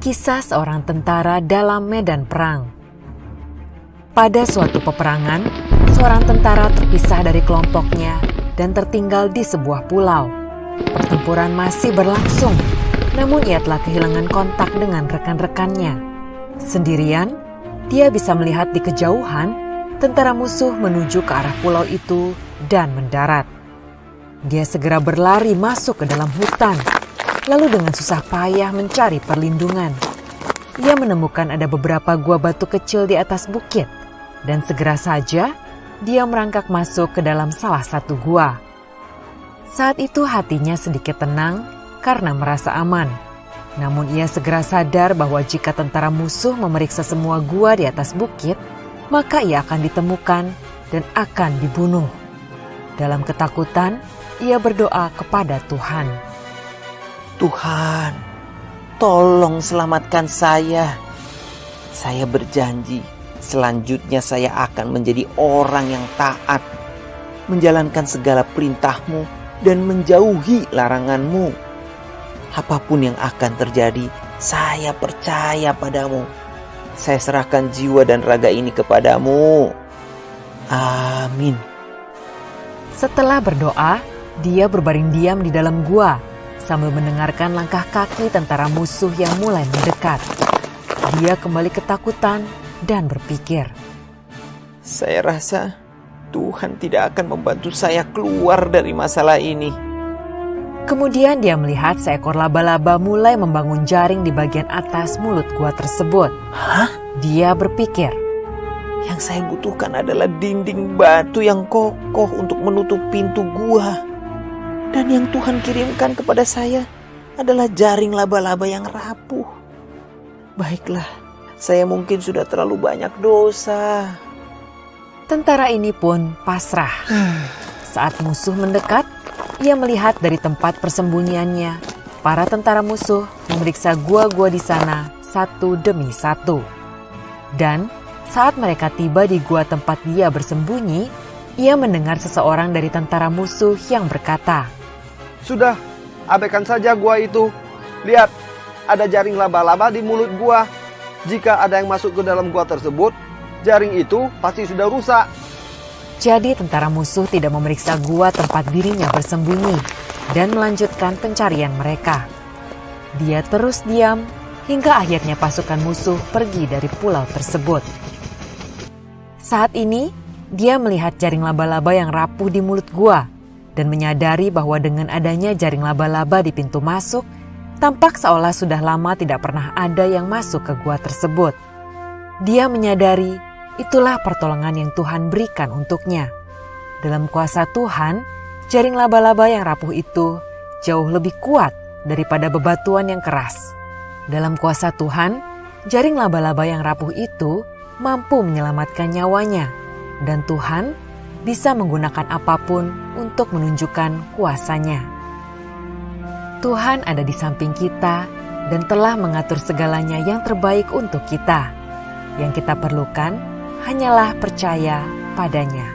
Kisah seorang tentara dalam medan perang. Pada suatu peperangan, seorang tentara terpisah dari kelompoknya dan tertinggal di sebuah pulau. Pertempuran masih berlangsung, namun ia telah kehilangan kontak dengan rekan-rekannya. Sendirian, dia bisa melihat di kejauhan tentara musuh menuju ke arah pulau itu dan mendarat. Dia segera berlari masuk ke dalam hutan, lalu dengan susah payah mencari perlindungan. Ia menemukan ada beberapa gua batu kecil di atas bukit, dan segera saja dia merangkak masuk ke dalam salah satu gua. Saat itu hatinya sedikit tenang karena merasa aman. Namun ia segera sadar bahwa jika tentara musuh memeriksa semua gua di atas bukit, maka ia akan ditemukan dan akan dibunuh. Dalam ketakutan, ia berdoa kepada Tuhan. Tuhan, tolong selamatkan saya. Saya berjanji, selanjutnya saya akan menjadi orang yang taat, menjalankan segala perintah-Mu dan menjauhi larangan-Mu. Apapun yang akan terjadi, saya percaya padamu. Saya serahkan jiwa dan raga ini kepadamu. Amin. Setelah berdoa, dia berbaring diam di dalam gua sambil mendengarkan langkah kaki tentara musuh yang mulai mendekat. Dia kembali ketakutan dan berpikir, saya rasa Tuhan tidak akan membantu saya keluar dari masalah ini. Kemudian dia melihat seekor laba-laba mulai membangun jaring di bagian atas mulut gua tersebut. Hah? Dia berpikir, yang saya butuhkan adalah dinding batu yang kokoh untuk menutup pintu gua. Dan yang Tuhan kirimkan kepada saya adalah jaring laba-laba yang rapuh. Baiklah, saya mungkin sudah terlalu banyak dosa. Tentara ini pun pasrah. Saat musuh mendekat, ia melihat dari tempat persembunyiannya, para tentara musuh memeriksa gua-gua di sana satu demi satu. Dan saat mereka tiba di gua tempat dia bersembunyi, ia mendengar seseorang dari tentara musuh yang berkata, "Sudah, abaikan saja gua itu. Lihat, ada jaring laba-laba di mulut gua. Jika ada yang masuk ke dalam gua tersebut, jaring itu pasti sudah rusak." Jadi tentara musuh tidak memeriksa gua tempat dirinya bersembunyi dan melanjutkan pencarian mereka. Dia terus diam hingga akhirnya pasukan musuh pergi dari pulau tersebut. Saat ini, dia melihat jaring laba-laba yang rapuh di mulut gua dan menyadari bahwa dengan adanya jaring laba-laba di pintu masuk, tampak seolah sudah lama tidak pernah ada yang masuk ke gua tersebut. Dia menyadari itulah pertolongan yang Tuhan berikan untuknya. Dalam kuasa Tuhan, jaring laba-laba yang rapuh itu jauh lebih kuat daripada bebatuan yang keras. Dalam kuasa Tuhan, jaring laba-laba yang rapuh itu mampu menyelamatkan nyawanya, dan Tuhan bisa menggunakan apapun untuk menunjukkan kuasanya. Tuhan ada di samping kita dan telah mengatur segalanya yang terbaik untuk kita. Yang kita perlukan hanyalah percaya padanya.